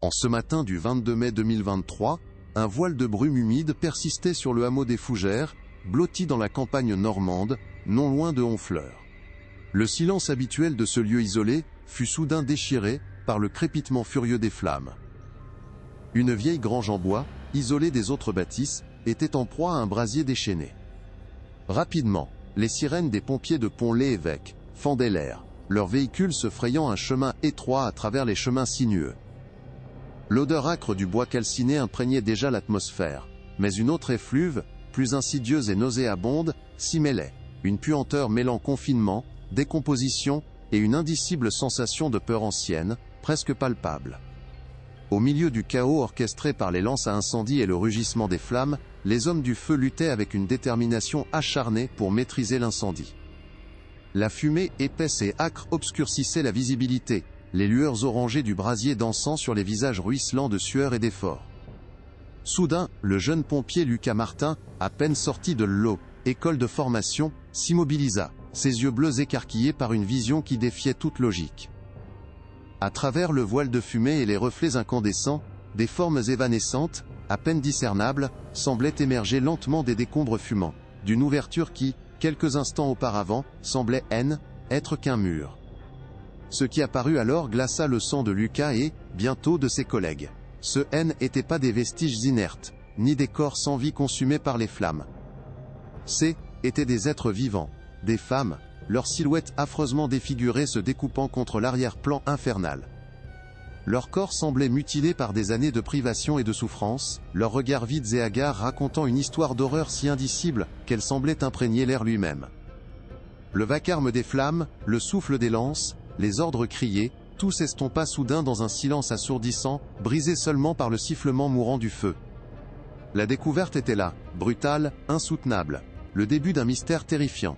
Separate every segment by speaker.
Speaker 1: En ce matin du 22 mai 2023, un voile de brume humide persistait sur le hameau des Fougères, blotti dans la campagne normande, non loin de Honfleur. Le silence habituel de ce lieu isolé fut soudain déchiré par le crépitement furieux des flammes. Une vieille grange en bois, isolée des autres bâtisses, était en proie à un brasier déchaîné. Rapidement, les sirènes des pompiers de Pont-l'Évêque fendaient l'air, leurs véhicules se frayant un chemin étroit à travers les chemins sinueux. L'odeur âcre du bois calciné imprégnait déjà l'atmosphère, mais une autre effluve, plus insidieuse et nauséabonde, s'y mêlait, une puanteur mêlant confinement, décomposition et une indicible sensation de peur ancienne, presque palpable. Au milieu du chaos orchestré par les lances à incendie et le rugissement des flammes, les hommes du feu luttaient avec une détermination acharnée pour maîtriser l'incendie. La fumée épaisse et âcre obscurcissait la visibilité, les lueurs orangées du brasier dansant sur les visages ruisselants de sueur et d'effort. Soudain, le jeune pompier Lucas Martin, à peine sorti de l'eau, école de formation, s'immobilisa, ses yeux bleus écarquillés par une vision qui défiait toute logique. À travers le voile de fumée et les reflets incandescents, des formes évanescentes, à peine discernables, semblaient émerger lentement des décombres fumants, d'une ouverture qui, quelques instants auparavant, semblait être qu'un mur. Ce qui apparut alors glaça le sang de Lucas et, bientôt, de ses collègues. Ce n'étaient pas des vestiges inertes, ni des corps sans vie consumés par les flammes. C'étaient des êtres vivants, des femmes, leurs silhouettes affreusement défigurées se découpant contre l'arrière-plan infernal. Leurs corps semblaient mutilés par des années de privation et de souffrance, leurs regards vides et hagards racontant une histoire d'horreur si indicible qu'elle semblait imprégner l'air lui-même. Le vacarme des flammes, le souffle des lances, les ordres criés, tout s'estompa soudain dans un silence assourdissant, brisé seulement par le sifflement mourant du feu. La découverte était là, brutale, insoutenable, le début d'un mystère terrifiant.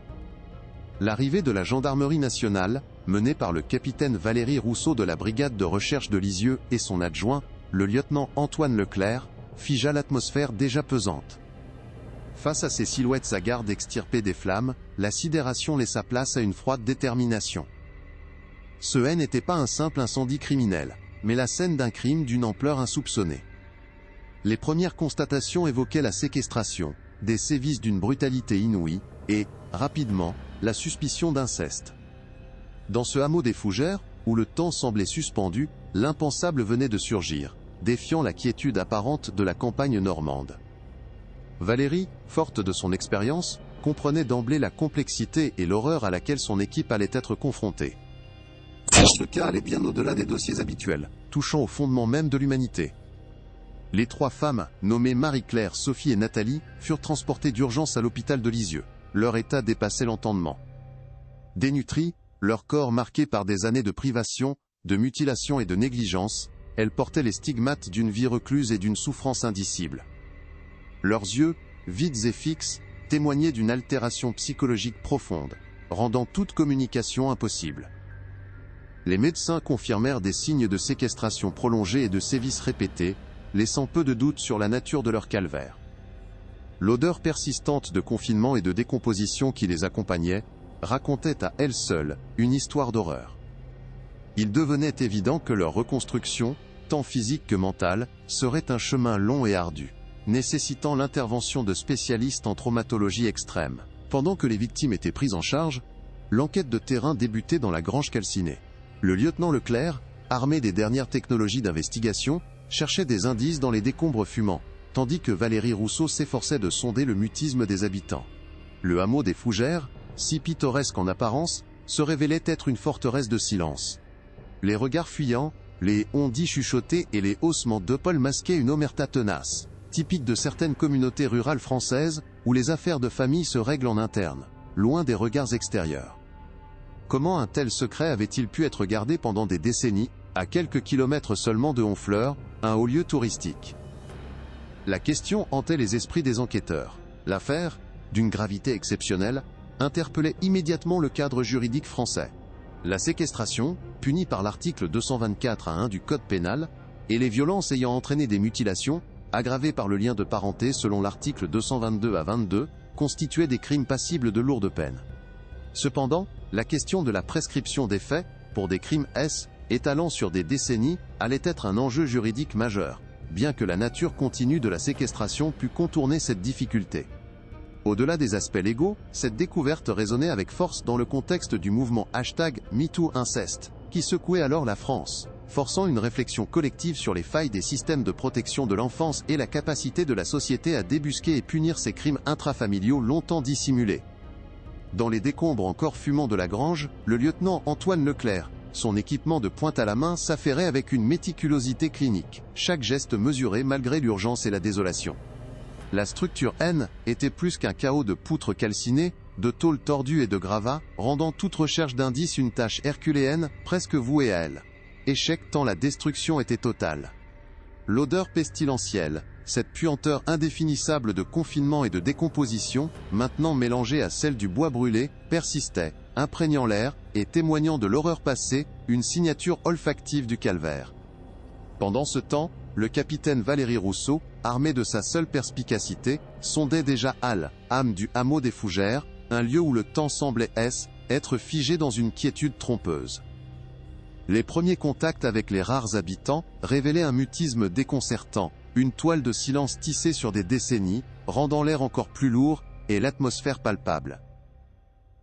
Speaker 1: L'arrivée de la gendarmerie nationale, menée par le capitaine Valéry Rousseau de la brigade de recherche de Lisieux et son adjoint, le lieutenant Antoine Leclerc, figea l'atmosphère déjà pesante. Face à ces silhouettes hagardes extirpées des flammes, la sidération laissa place à une froide détermination. Ce n'était pas un simple incendie criminel, mais la scène d'un crime d'une ampleur insoupçonnée. Les premières constatations évoquaient la séquestration, des sévices d'une brutalité inouïe, et, rapidement, la suspicion d'inceste. Dans ce hameau des Fougères, où le temps semblait suspendu, l'impensable venait de surgir, défiant la quiétude apparente de la campagne normande. Valéry, forte de son expérience, comprenait d'emblée la complexité et l'horreur à laquelle son équipe allait être confrontée. Ce cas allait bien au-delà des dossiers habituels, touchant au fondement même de l'humanité. Les trois femmes, nommées Marie-Claire, Sophie et Nathalie, furent transportées d'urgence à l'hôpital de Lisieux. Leur état dépassait l'entendement. Dénutries, leur corps marqué par des années de privation, de mutilation et de négligence, elles portaient les stigmates d'une vie recluse et d'une souffrance indicible. Leurs yeux, vides et fixes, témoignaient d'une altération psychologique profonde, rendant toute communication impossible. Les médecins confirmèrent des signes de séquestration prolongée et de sévices répétés, laissant peu de doute sur la nature de leur calvaire. L'odeur persistante de confinement et de décomposition qui les accompagnait, racontait à elle seule une histoire d'horreur. Il devenait évident que leur reconstruction, tant physique que mentale, serait un chemin long et ardu, nécessitant l'intervention de spécialistes en traumatologie extrême. Pendant que les victimes étaient prises en charge, l'enquête de terrain débutait dans la grange calcinée. Le lieutenant Leclerc, armé des dernières technologies d'investigation, cherchait des indices dans les décombres fumants, tandis que Valéry Rousseau s'efforçait de sonder le mutisme des habitants. Le hameau des Fougères, si pittoresque en apparence, se révélait être une forteresse de silence. Les regards fuyants, les on-dit chuchotés et les haussements d'épaules masquaient une omerta tenace, typique de certaines communautés rurales françaises, où les affaires de famille se règlent en interne, loin des regards extérieurs. Comment un tel secret avait-il pu être gardé pendant des décennies, à quelques kilomètres seulement de Honfleur, un haut lieu touristique? La question hantait les esprits des enquêteurs. L'affaire, d'une gravité exceptionnelle, interpellait immédiatement le cadre juridique français. La séquestration, punie par l'article 224-1 du Code pénal, et les violences ayant entraîné des mutilations, aggravées par le lien de parenté selon l'article 222-22, constituaient des crimes passibles de lourdes peines. Cependant, la question de la prescription des faits, pour des crimes étalant sur des décennies, allait être un enjeu juridique majeur, bien que la nature continue de la séquestration pût contourner cette difficulté. Au-delà des aspects légaux, cette découverte résonnait avec force dans le contexte du mouvement #MeTooInceste, qui secouait alors la France, forçant une réflexion collective sur les failles des systèmes de protection de l'enfance et la capacité de la société à débusquer et punir ces crimes intrafamiliaux longtemps dissimulés. Dans les décombres encore fumants de la grange, le lieutenant Antoine Leclerc, son équipement de pointe à la main s'affairait avec une méticulosité clinique, chaque geste mesuré malgré l'urgence et la désolation. La structure N était plus qu'un chaos de poutres calcinées, de tôles tordues et de gravats, rendant toute recherche d'indices une tâche herculéenne, presque vouée à elle. Échec tant la destruction était totale. L'odeur pestilentielle, cette puanteur indéfinissable de confinement et de décomposition, maintenant mélangée à celle du bois brûlé, persistait, imprégnant l'air, et témoignant de l'horreur passée, une signature olfactive du calvaire. Pendant ce temps, le capitaine Valéry Rousseau, armé de sa seule perspicacité, sondait déjà Halle, âme du hameau des Fougères, un lieu où le temps semblait être figé dans une quiétude trompeuse. Les premiers contacts avec les rares habitants révélaient un mutisme déconcertant, une toile de silence tissée sur des décennies, rendant l'air encore plus lourd, et l'atmosphère palpable.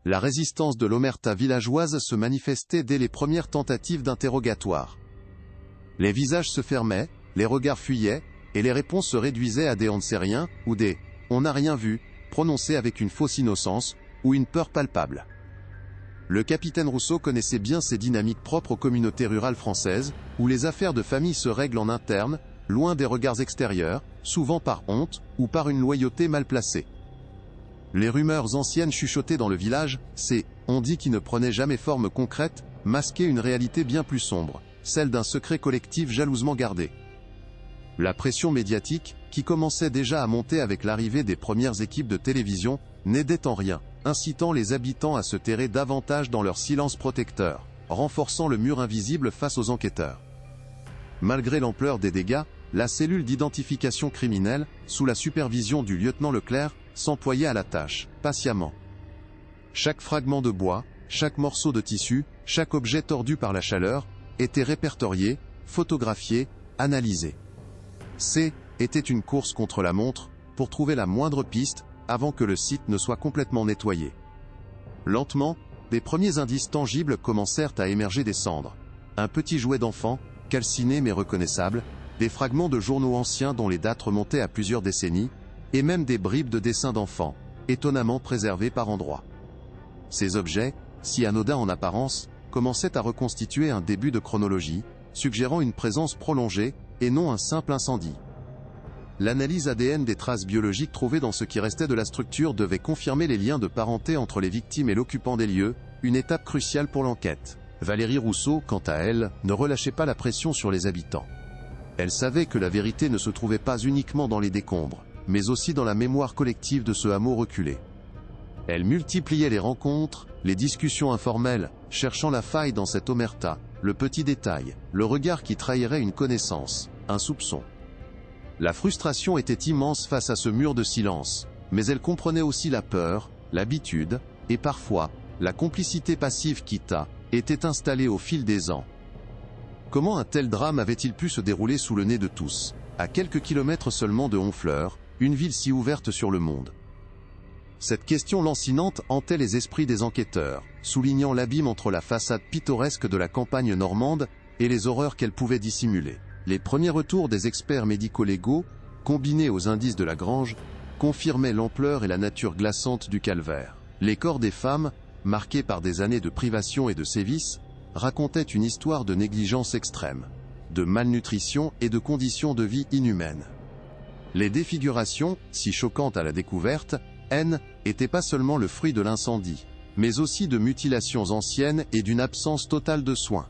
Speaker 1: La résistance de l'omerta villageoise se manifestait dès les premières tentatives d'interrogatoire. Les visages se fermaient, les regards fuyaient, et les réponses se réduisaient à des « on ne sait rien » ou des « on n'a rien vu », prononcés avec une fausse innocence, ou une peur palpable. Le capitaine Rousseau connaissait bien ces dynamiques propres aux communautés rurales françaises, où les affaires de famille se règlent en interne, loin des regards extérieurs, souvent par honte, ou par une loyauté mal placée. Les rumeurs anciennes chuchotées dans le village, c'est « on dit » qui ne prenait jamais forme concrète, masquaient une réalité bien plus sombre, celle d'un secret collectif jalousement gardé. La pression médiatique, qui commençait déjà à monter avec l'arrivée des premières équipes de télévision, n'aidait en rien, incitant les habitants à se terrer davantage dans leur silence protecteur, renforçant le mur invisible face aux enquêteurs. Malgré l'ampleur des dégâts, la cellule d'identification criminelle, sous la supervision du lieutenant Leclerc, s'employait à la tâche, patiemment. Chaque fragment de bois, chaque morceau de tissu, chaque objet tordu par la chaleur, était répertorié, photographié, analysé. Était une course contre la montre, pour trouver la moindre piste, avant que le site ne soit complètement nettoyé. Lentement, des premiers indices tangibles commencèrent à émerger des cendres. Un petit jouet d'enfant, calciné mais reconnaissable, des fragments de journaux anciens dont les dates remontaient à plusieurs décennies, et même des bribes de dessins d'enfants, étonnamment préservés par endroits. Ces objets, si anodins en apparence, commençaient à reconstituer un début de chronologie, suggérant une présence prolongée, et non un simple incendie. L'analyse ADN des traces biologiques trouvées dans ce qui restait de la structure devait confirmer les liens de parenté entre les victimes et l'occupant des lieux, une étape cruciale pour l'enquête. Valéry Rousseau, quant à elle, ne relâchait pas la pression sur les habitants. Elle savait que la vérité ne se trouvait pas uniquement dans les décombres, mais aussi dans la mémoire collective de ce hameau reculé. Elle multipliait les rencontres, les discussions informelles, cherchant la faille dans cette omerta, le petit détail, le regard qui trahirait une connaissance, un soupçon. La frustration était immense face à ce mur de silence, mais elle comprenait aussi la peur, l'habitude, et parfois, la complicité passive qui était installée au fil des ans. Comment un tel drame avait-il pu se dérouler sous le nez de tous, à quelques kilomètres seulement de Honfleur, une ville si ouverte sur le monde? Cette question lancinante hantait les esprits des enquêteurs, soulignant l'abîme entre la façade pittoresque de la campagne normande et les horreurs qu'elle pouvait dissimuler. Les premiers retours des experts médico-légaux, combinés aux indices de la grange, confirmaient l'ampleur et la nature glaçante du calvaire. Les corps des femmes, marqués par des années de privation et de sévices, racontaient une histoire de négligence extrême, de malnutrition et de conditions de vie inhumaines. Les défigurations, si choquantes à la découverte, n'étaient pas seulement le fruit de l'incendie, mais aussi de mutilations anciennes et d'une absence totale de soins.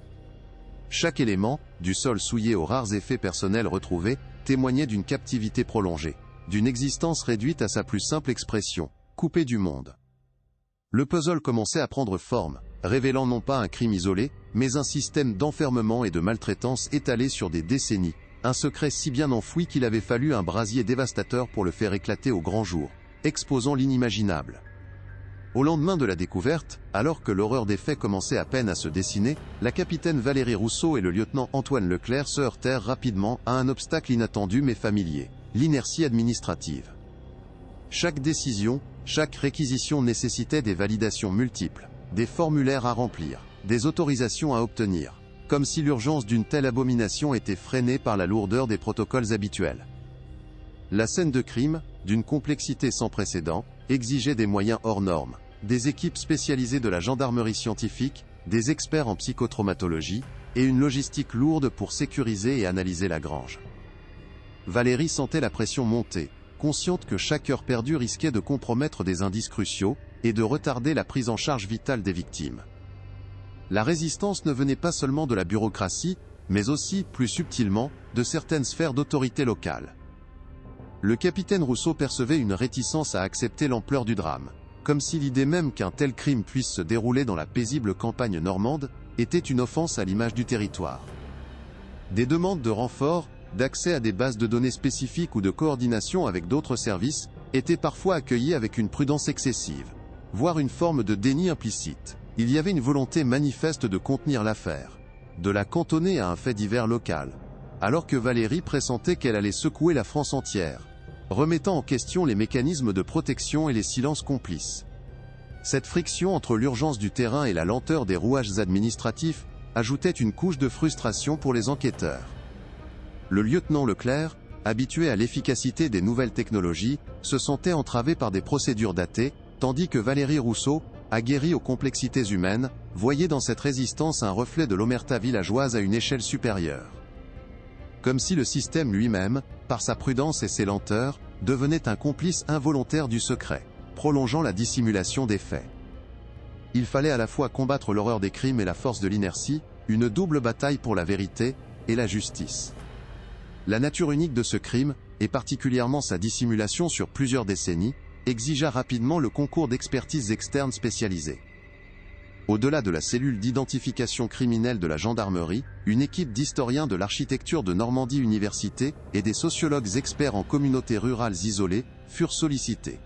Speaker 1: Chaque élément, du sol souillé aux rares effets personnels retrouvés, témoignait d'une captivité prolongée, d'une existence réduite à sa plus simple expression, coupée du monde. Le puzzle commençait à prendre forme, révélant non pas un crime isolé, mais un système d'enfermement et de maltraitance étalé sur des décennies, un secret si bien enfoui qu'il avait fallu un brasier dévastateur pour le faire éclater au grand jour, exposant l'inimaginable. Au lendemain de la découverte, alors que l'horreur des faits commençait à peine à se dessiner, la capitaine Valérie Rousseau et le lieutenant Antoine Leclerc se heurtèrent rapidement à un obstacle inattendu mais familier, l'inertie administrative. Chaque décision, chaque réquisition nécessitait des validations multiples, des formulaires à remplir, des autorisations à obtenir, comme si l'urgence d'une telle abomination était freinée par la lourdeur des protocoles habituels. La scène de crime, d'une complexité sans précédent, exigeait des moyens hors normes, des équipes spécialisées de la gendarmerie scientifique, des experts en psychotraumatologie, et une logistique lourde pour sécuriser et analyser la grange. Valérie sentait la pression monter, consciente que chaque heure perdue risquait de compromettre des indices cruciaux, et de retarder la prise en charge vitale des victimes. La résistance ne venait pas seulement de la bureaucratie, mais aussi, plus subtilement, de certaines sphères d'autorité locale. Le capitaine Rousseau percevait une réticence à accepter l'ampleur du drame, comme si l'idée même qu'un tel crime puisse se dérouler dans la paisible campagne normande, était une offense à l'image du territoire. Des demandes de renfort, d'accès à des bases de données spécifiques ou de coordination avec d'autres services, étaient parfois accueillies avec une prudence excessive, voire une forme de déni implicite. Il y avait une volonté manifeste de contenir l'affaire, de la cantonner à un fait divers local, alors que Valérie pressentait qu'elle allait secouer la France entière, remettant en question les mécanismes de protection et les silences complices. Cette friction entre l'urgence du terrain et la lenteur des rouages administratifs ajoutait une couche de frustration pour les enquêteurs. Le lieutenant Leclerc, habitué à l'efficacité des nouvelles technologies, se sentait entravé par des procédures datées, tandis que Valérie Rousseau, aguerrie aux complexités humaines, voyait dans cette résistance un reflet de l'omerta villageoise à une échelle supérieure. Comme si le système lui-même, par sa prudence et ses lenteurs, devenait un complice involontaire du secret, prolongeant la dissimulation des faits. Il fallait à la fois combattre l'horreur des crimes et la force de l'inertie, une double bataille pour la vérité et la justice. La nature unique de ce crime, et particulièrement sa dissimulation sur plusieurs décennies, exigea rapidement le concours d'expertises externes spécialisées. Au-delà de la cellule d'identification criminelle de la gendarmerie, une équipe d'historiens de l'architecture de Normandie Université et des sociologues experts en communautés rurales isolées furent sollicités.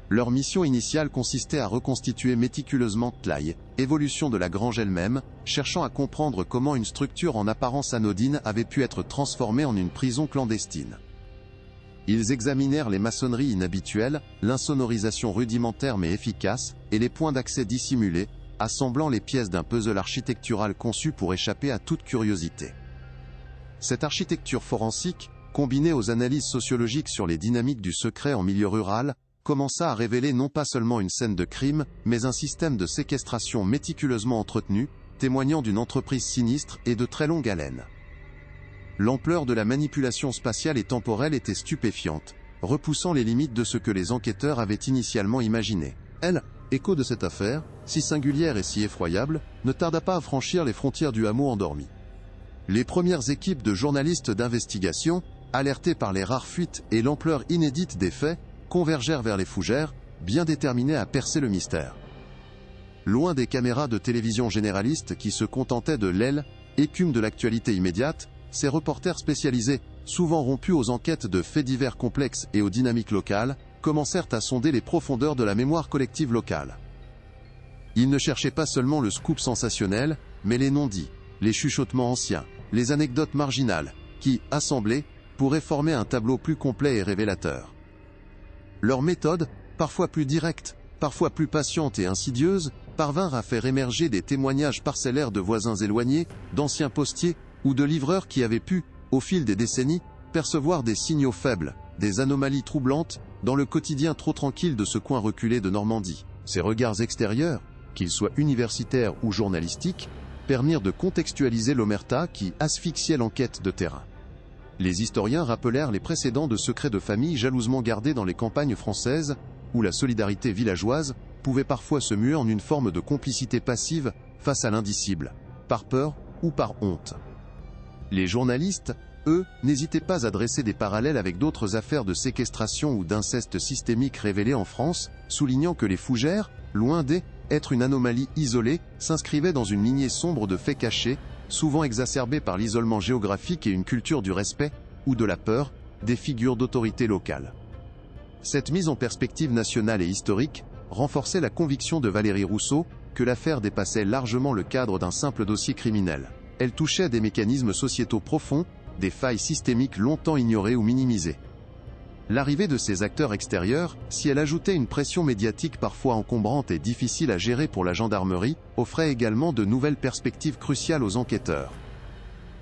Speaker 1: Leur mission initiale consistait à reconstituer méticuleusement l'AI, évolution de la grange elle-même, cherchant à comprendre comment une structure en apparence anodine avait pu être transformée en une prison clandestine. Ils examinèrent les maçonneries inhabituelles, l'insonorisation rudimentaire mais efficace, et les points d'accès dissimulés, assemblant les pièces d'un puzzle architectural conçu pour échapper à toute curiosité. Cette architecture forensique, combinée aux analyses sociologiques sur les dynamiques du secret en milieu rural, commença à révéler non pas seulement une scène de crime, mais un système de séquestration méticuleusement entretenu, témoignant d'une entreprise sinistre et de très longue haleine. L'ampleur de la manipulation spatiale et temporelle était stupéfiante, repoussant les limites de ce que les enquêteurs avaient initialement imaginé. Elle, écho de cette affaire, si singulière et si effroyable, ne tarda pas à franchir les frontières du hameau endormi. Les premières équipes de journalistes d'investigation, alertés par les rares fuites et l'ampleur inédite des faits, convergèrent vers les fougères, bien déterminés à percer le mystère. Loin des caméras de télévision généralistes qui se contentaient de l'aile, écume de l'actualité immédiate, ces reporters spécialisés, souvent rompus aux enquêtes de faits divers complexes et aux dynamiques locales, commencèrent à sonder les profondeurs de la mémoire collective locale. Ils ne cherchaient pas seulement le scoop sensationnel, mais les non-dits, les chuchotements anciens, les anecdotes marginales, qui, assemblées, pourraient former un tableau plus complet et révélateur. Leur méthode, parfois plus directe, parfois plus patiente et insidieuse, parvinrent à faire émerger des témoignages parcellaires de voisins éloignés, d'anciens postiers, ou de livreurs qui avaient pu, au fil des décennies, percevoir des signaux faibles, des anomalies troublantes, dans le quotidien trop tranquille de ce coin reculé de Normandie. Ces regards extérieurs, qu'ils soient universitaires ou journalistiques, permirent de contextualiser l'omerta qui asphyxiait l'enquête de terrain. Les historiens rappelèrent les précédents de secrets de famille jalousement gardés dans les campagnes françaises, où la solidarité villageoise pouvait parfois se muer en une forme de complicité passive face à l'indicible, par peur ou par honte. Les journalistes, eux, n'hésitaient pas à dresser des parallèles avec d'autres affaires de séquestration ou d'inceste systémique révélées en France, soulignant que les fougères, loin d'être une anomalie isolée, s'inscrivaient dans une lignée sombre de faits cachés, souvent exacerbés par l'isolement géographique et une culture du respect, ou de la peur, des figures d'autorité locale. Cette mise en perspective nationale et historique renforçait la conviction de Valérie Rousseau que l'affaire dépassait largement le cadre d'un simple dossier criminel. Elle touchait à des mécanismes sociétaux profonds, des failles systémiques longtemps ignorées ou minimisées. L'arrivée de ces acteurs extérieurs, si elle ajoutait une pression médiatique parfois encombrante et difficile à gérer pour la gendarmerie, offrait également de nouvelles perspectives cruciales aux enquêteurs.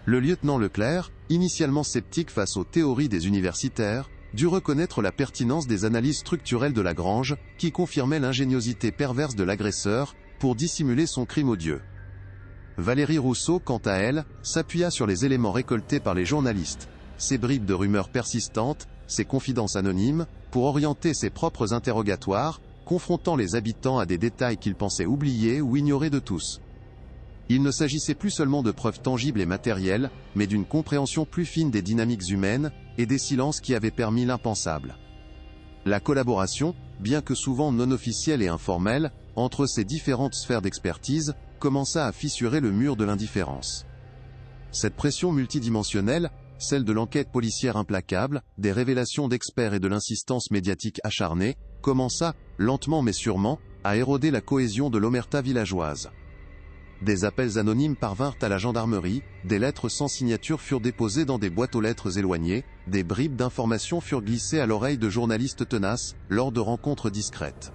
Speaker 1: Le lieutenant Leclerc, initialement sceptique face aux théories des universitaires, dut reconnaître la pertinence des analyses structurelles de Lagrange, qui confirmaient l'ingéniosité perverse de l'agresseur, pour dissimuler son crime odieux. Valérie Rousseau, quant à elle, s'appuya sur les éléments récoltés par les journalistes, ces bribes de rumeurs persistantes, ces confidences anonymes, pour orienter ses propres interrogatoires, confrontant les habitants à des détails qu'ils pensaient oubliés ou ignorés de tous. Il ne s'agissait plus seulement de preuves tangibles et matérielles, mais d'une compréhension plus fine des dynamiques humaines, et des silences qui avaient permis l'impensable. La collaboration, bien que souvent non officielle et informelle, entre ces différentes sphères d'expertise, commença à fissurer le mur de l'indifférence. Cette pression multidimensionnelle, celle de l'enquête policière implacable, des révélations d'experts et de l'insistance médiatique acharnée, commença, lentement mais sûrement, à éroder la cohésion de l'omerta villageoise. Des appels anonymes parvinrent à la gendarmerie, des lettres sans signature furent déposées dans des boîtes aux lettres éloignées, des bribes d'informations furent glissées à l'oreille de journalistes tenaces, lors de rencontres discrètes.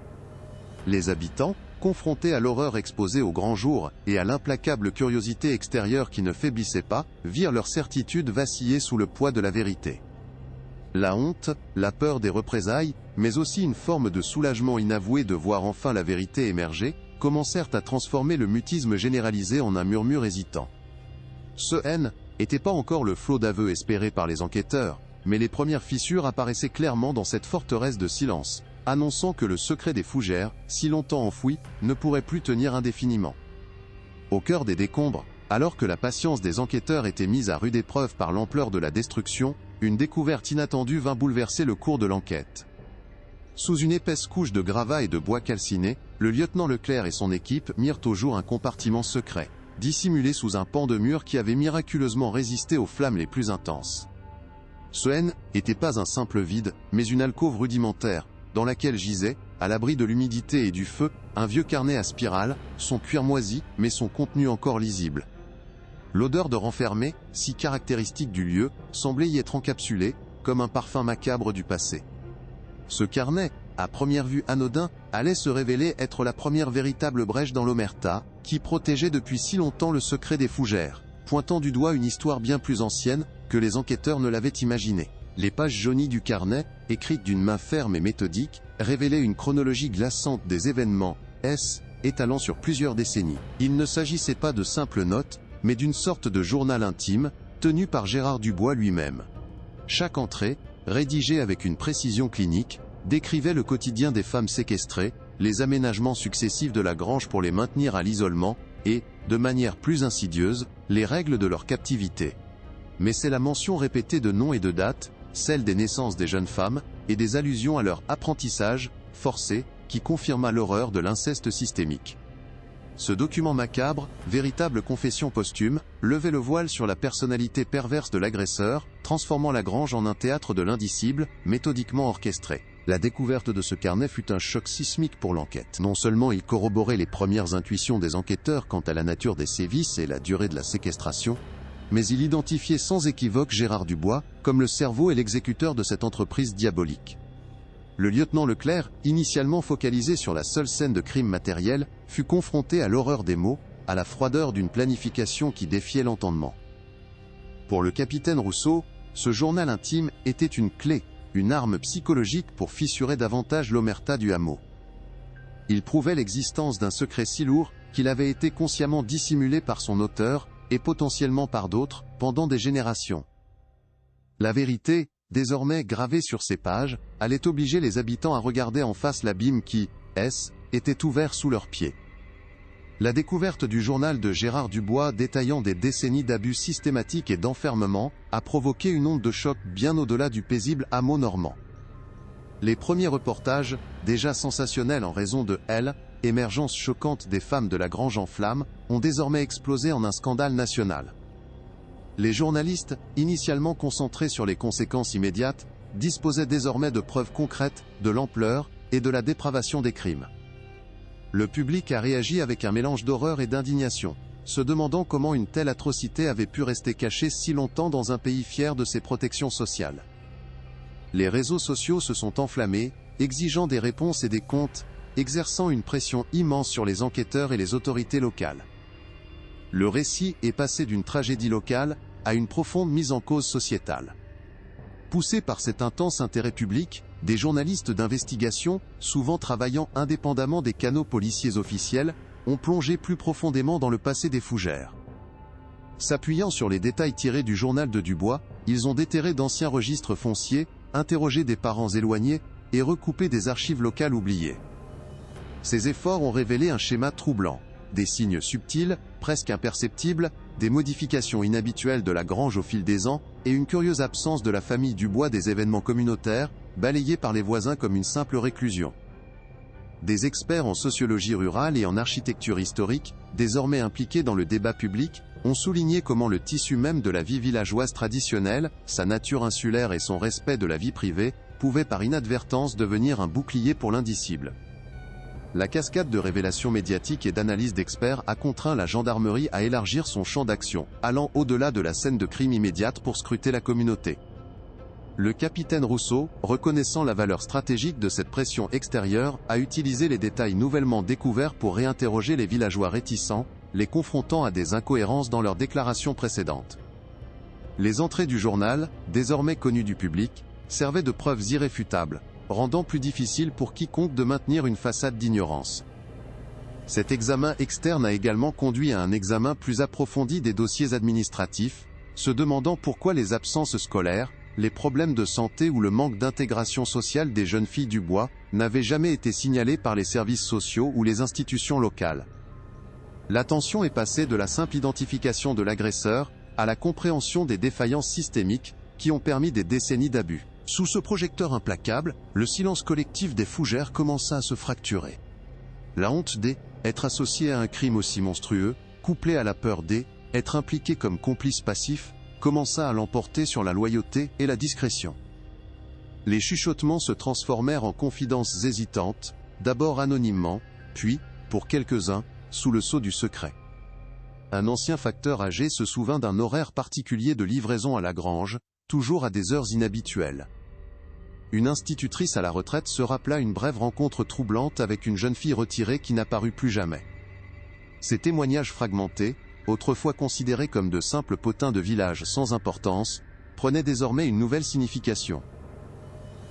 Speaker 1: Les habitants, confrontés à l'horreur exposée au grand jour, et à l'implacable curiosité extérieure qui ne faiblissait pas, virent leur certitude vaciller sous le poids de la vérité. La honte, la peur des représailles, mais aussi une forme de soulagement inavoué de voir enfin la vérité émerger, commencèrent à transformer le mutisme généralisé en un murmure hésitant. Ce N n'était pas encore le flot d'aveux espéré par les enquêteurs, mais les premières fissures apparaissaient clairement dans cette forteresse de silence, annonçant que le secret des fougères, si longtemps enfoui, ne pourrait plus tenir indéfiniment. Au cœur des décombres, alors que la patience des enquêteurs était mise à rude épreuve par l'ampleur de la destruction, une découverte inattendue vint bouleverser le cours de l'enquête. Sous une épaisse couche de gravats et de bois calciné, le lieutenant Leclerc et son équipe mirent au jour un compartiment secret, dissimulé sous un pan de mur qui avait miraculeusement résisté aux flammes les plus intenses. Ce N n'était pas un simple vide, mais une alcôve rudimentaire, dans laquelle gisait, à l'abri de l'humidité et du feu, un vieux carnet à spirale, son cuir moisi, mais son contenu encore lisible. L'odeur de renfermé, si caractéristique du lieu, semblait y être encapsulée, comme un parfum macabre du passé. Ce carnet, à première vue anodin, allait se révéler être la première véritable brèche dans l'omerta, qui protégeait depuis si longtemps le secret des fougères, pointant du doigt une histoire bien plus ancienne que les enquêteurs ne l'avaient imaginé. Les pages jaunies du carnet, écrites d'une main ferme et méthodique, révélaient une chronologie glaçante des événements, étalant sur plusieurs décennies. Il ne s'agissait pas de simples notes, mais d'une sorte de journal intime, tenu par Gérard Dubois lui-même. Chaque entrée, rédigée avec une précision clinique, décrivait le quotidien des femmes séquestrées, les aménagements successifs de la grange pour les maintenir à l'isolement, et, de manière plus insidieuse, les règles de leur captivité. Mais c'est la mention répétée de noms et de dates, celle des naissances des jeunes femmes, et des allusions à leur apprentissage, forcé, qui confirma l'horreur de l'inceste systémique. Ce document macabre, véritable confession posthume, levait le voile sur la personnalité perverse de l'agresseur, transformant la grange en un théâtre de l'indicible, méthodiquement orchestré. La découverte de ce carnet fut un choc sismique pour l'enquête. Non seulement il corroborait les premières intuitions des enquêteurs quant à la nature des sévices et la durée de la séquestration, mais il identifiait sans équivoque Gérard Dubois, comme le cerveau et l'exécuteur de cette entreprise diabolique. Le lieutenant Leclerc, initialement focalisé sur la seule scène de crime matériel, fut confronté à l'horreur des mots, à la froideur d'une planification qui défiait l'entendement. Pour le capitaine Rousseau, ce journal intime était une clé, une arme psychologique pour fissurer davantage l'omerta du hameau. Il prouvait l'existence d'un secret si lourd, qu'il avait été consciemment dissimulé par son auteur, et potentiellement par d'autres, pendant des générations. La vérité, désormais gravée sur ces pages, allait obliger les habitants à regarder en face l'abîme qui, était ouvert sous leurs pieds. La découverte du journal de Gérard Dubois détaillant des décennies d'abus systématiques et d'enfermement, a provoqué une onde de choc bien au-delà du paisible hameau normand. Les premiers reportages, déjà sensationnels en raison de émergence choquante des femmes de la grange en flammes, ont désormais explosé en un scandale national. Les journalistes, initialement concentrés sur les conséquences immédiates, disposaient désormais de preuves concrètes, de l'ampleur, et de la dépravation des crimes. Le public a réagi avec un mélange d'horreur et d'indignation, se demandant comment une telle atrocité avait pu rester cachée si longtemps dans un pays fier de ses protections sociales. Les réseaux sociaux se sont enflammés, exigeant des réponses et des comptes, exerçant une pression immense sur les enquêteurs et les autorités locales. Le récit est passé d'une tragédie locale à une profonde mise en cause sociétale. Poussés par cet intense intérêt public, des journalistes d'investigation, souvent travaillant indépendamment des canaux policiers officiels, ont plongé plus profondément dans le passé des fougères. S'appuyant sur les détails tirés du journal de Dubois, ils ont déterré d'anciens registres fonciers, interrogé des parents éloignés et recoupé des archives locales oubliées. Ces efforts ont révélé un schéma troublant, des signes subtils, presque imperceptibles, des modifications inhabituelles de la grange au fil des ans, et une curieuse absence de la famille Dubois des événements communautaires, balayés par les voisins comme une simple réclusion. Des experts en sociologie rurale et en architecture historique, désormais impliqués dans le débat public, ont souligné comment le tissu même de la vie villageoise traditionnelle, sa nature insulaire et son respect de la vie privée, pouvaient par inadvertance devenir un bouclier pour l'indicible. La cascade de révélations médiatiques et d'analyses d'experts a contraint la gendarmerie à élargir son champ d'action, allant au-delà de la scène de crime immédiate pour scruter la communauté. Le capitaine Rousseau, reconnaissant la valeur stratégique de cette pression extérieure, a utilisé les détails nouvellement découverts pour réinterroger les villageois réticents, les confrontant à des incohérences dans leurs déclarations précédentes. Les entrées du journal, désormais connues du public, servaient de preuves irréfutables, rendant plus difficile pour quiconque de maintenir une façade d'ignorance. Cet examen externe a également conduit à un examen plus approfondi des dossiers administratifs, se demandant pourquoi les absences scolaires, les problèmes de santé ou le manque d'intégration sociale des jeunes filles du bois n'avaient jamais été signalés par les services sociaux ou les institutions locales. L'attention est passée de la simple identification de l'agresseur à la compréhension des défaillances systémiques qui ont permis des décennies d'abus. Sous ce projecteur implacable, le silence collectif des fougères commença à se fracturer. La honte d'être associé à un crime aussi monstrueux, couplé à la peur d'être impliqué comme complice passif, commença à l'emporter sur la loyauté et la discrétion. Les chuchotements se transformèrent en confidences hésitantes, d'abord anonymement, puis, pour quelques-uns, sous le sceau du secret. Un ancien facteur âgé se souvint d'un horaire particulier de livraison à la grange, toujours à des heures inhabituelles. Une institutrice à la retraite se rappela une brève rencontre troublante avec une jeune fille retirée qui n'apparut plus jamais. Ces témoignages fragmentés, autrefois considérés comme de simples potins de village sans importance, prenaient désormais une nouvelle signification.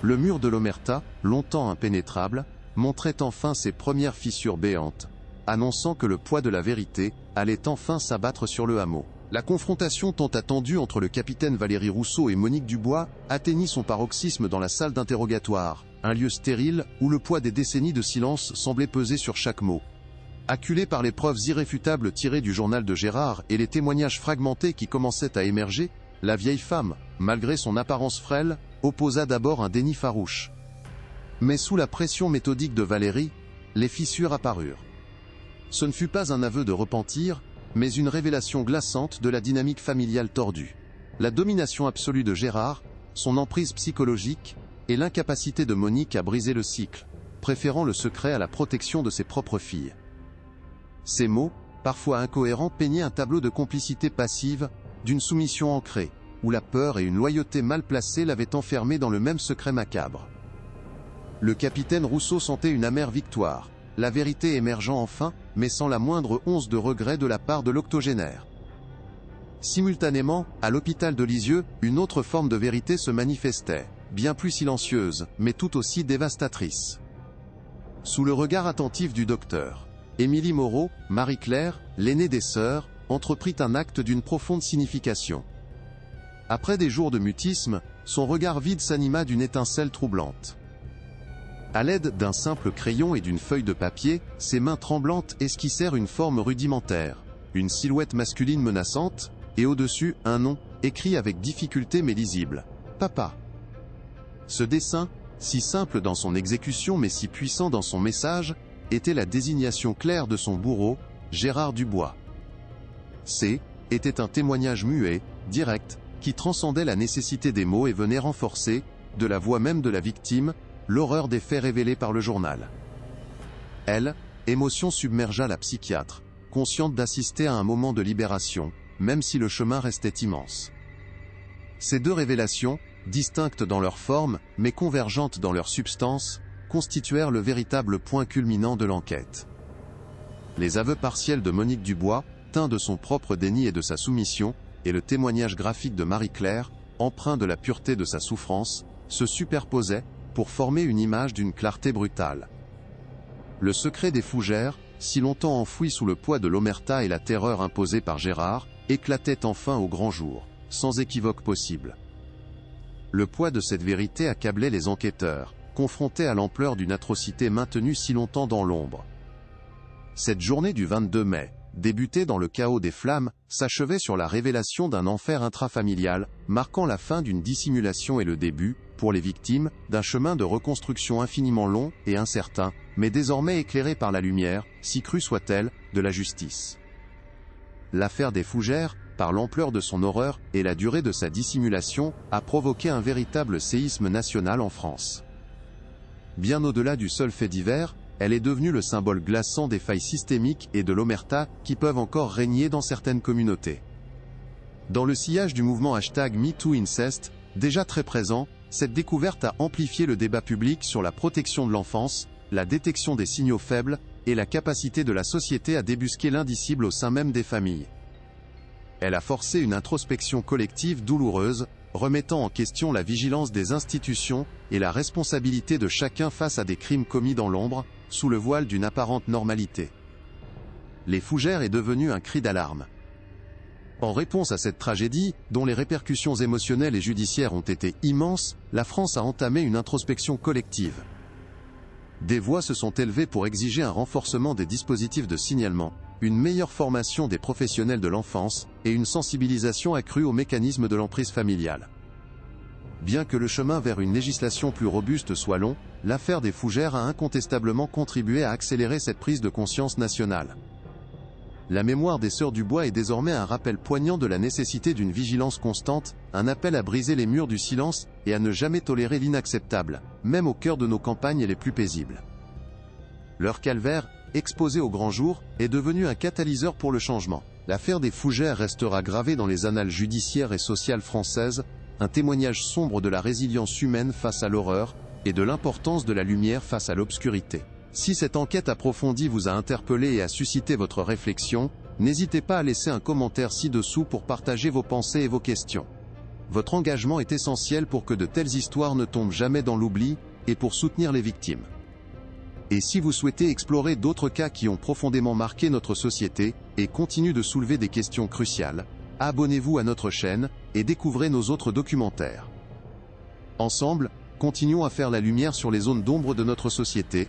Speaker 1: Le mur de l'omerta, longtemps impénétrable, montrait enfin ses premières fissures béantes, annonçant que le poids de la vérité allait enfin s'abattre sur le hameau. La confrontation tant attendue entre le capitaine Valéry Rousseau et Monique Dubois atteignit son paroxysme dans la salle d'interrogatoire, un lieu stérile où le poids des décennies de silence semblait peser sur chaque mot. Acculée par les preuves irréfutables tirées du journal de Gérard et les témoignages fragmentés qui commençaient à émerger, la vieille femme, malgré son apparence frêle, opposa d'abord un déni farouche. Mais sous la pression méthodique de Valéry, les fissures apparurent. Ce ne fut pas un aveu de repentir, mais une révélation glaçante de la dynamique familiale tordue. La domination absolue de Gérard, son emprise psychologique, et l'incapacité de Monique à briser le cycle, préférant le secret à la protection de ses propres filles. Ces mots, parfois incohérents, peignaient un tableau de complicité passive, d'une soumission ancrée, où la peur et une loyauté mal placée l'avaient enfermé dans le même secret macabre. Le capitaine Rousseau sentait une amère victoire, la vérité émergeant enfin, mais sans la moindre once de regret de la part de l'octogénaire. Simultanément, à l'hôpital de Lisieux, une autre forme de vérité se manifestait, bien plus silencieuse, mais tout aussi dévastatrice. Sous le regard attentif du docteur, Émilie Moreau, Marie-Claire, l'aînée des sœurs, entreprit un acte d'une profonde signification. Après des jours de mutisme, son regard vide s'anima d'une étincelle troublante. À l'aide d'un simple crayon et d'une feuille de papier, ses mains tremblantes esquissèrent une forme rudimentaire, une silhouette masculine menaçante, et au-dessus, un nom, écrit avec difficulté mais lisible. Papa. Ce dessin, si simple dans son exécution mais si puissant dans son message, était la désignation claire de son bourreau, Gérard Dubois. C était un témoignage muet, direct, qui transcendait la nécessité des mots et venait renforcer, de la voix même de la victime, l'horreur des faits révélés par le journal. L Émotion submergea la psychiatre, consciente d'assister à un moment de libération, même si le chemin restait immense. Ces deux révélations, distinctes dans leur forme, mais convergentes dans leur substance, constituèrent le véritable point culminant de l'enquête. Les aveux partiels de Monique Dubois, teints de son propre déni et de sa soumission, et le témoignage graphique de Marie-Claire, empreint de la pureté de sa souffrance, se superposaient, pour former une image d'une clarté brutale. Le secret des fougères, si longtemps enfoui sous le poids de l'omerta et la terreur imposée par Gérard, éclatait enfin au grand jour, sans équivoque possible. Le poids de cette vérité accablait les enquêteurs, confrontés à l'ampleur d'une atrocité maintenue si longtemps dans l'ombre. Cette journée du 22 mai, débutée dans le chaos des flammes, s'achevait sur la révélation d'un enfer intrafamilial, marquant la fin d'une dissimulation et le début, pour les victimes, d'un chemin de reconstruction infiniment long et incertain, mais désormais éclairé par la lumière, si crue soit-elle, de la justice. L'affaire des Fougères, par l'ampleur de son horreur et la durée de sa dissimulation, a provoqué un véritable séisme national en France. Bien au-delà du seul fait divers, elle est devenue le symbole glaçant des failles systémiques et de l'omerta qui peuvent encore régner dans certaines communautés. Dans le sillage du mouvement #MeTooIncest, déjà très présent, cette découverte a amplifié le débat public sur la protection de l'enfance, la détection des signaux faibles, et la capacité de la société à débusquer l'indicible au sein même des familles. Elle a forcé une introspection collective douloureuse, remettant en question la vigilance des institutions et la responsabilité de chacun face à des crimes commis dans l'ombre, sous le voile d'une apparente normalité. Les Fougères est devenu un cri d'alarme. En réponse à cette tragédie, dont les répercussions émotionnelles et judiciaires ont été immenses, la France a entamé une introspection collective. Des voix se sont élevées pour exiger un renforcement des dispositifs de signalement, une meilleure formation des professionnels de l'enfance, et une sensibilisation accrue aux mécanismes de l'emprise familiale. Bien que le chemin vers une législation plus robuste soit long, l'affaire des Fougères a incontestablement contribué à accélérer cette prise de conscience nationale. La mémoire des sœurs Dubois est désormais un rappel poignant de la nécessité d'une vigilance constante, un appel à briser les murs du silence et à ne jamais tolérer l'inacceptable, même au cœur de nos campagnes les plus paisibles. Leur calvaire, exposé au grand jour, est devenu un catalyseur pour le changement. L'affaire des Fougères restera gravée dans les annales judiciaires et sociales françaises, un témoignage sombre de la résilience humaine face à l'horreur, et de l'importance de la lumière face à l'obscurité. Si cette enquête approfondie vous a interpellé et a suscité votre réflexion, n'hésitez pas à laisser un commentaire ci-dessous pour partager vos pensées et vos questions. Votre engagement est essentiel pour que de telles histoires ne tombent jamais dans l'oubli, et pour soutenir les victimes. Et si vous souhaitez explorer d'autres cas qui ont profondément marqué notre société, et continuent de soulever des questions cruciales, abonnez-vous à notre chaîne, et découvrez nos autres documentaires. Ensemble, continuons à faire la lumière sur les zones d'ombre de notre société,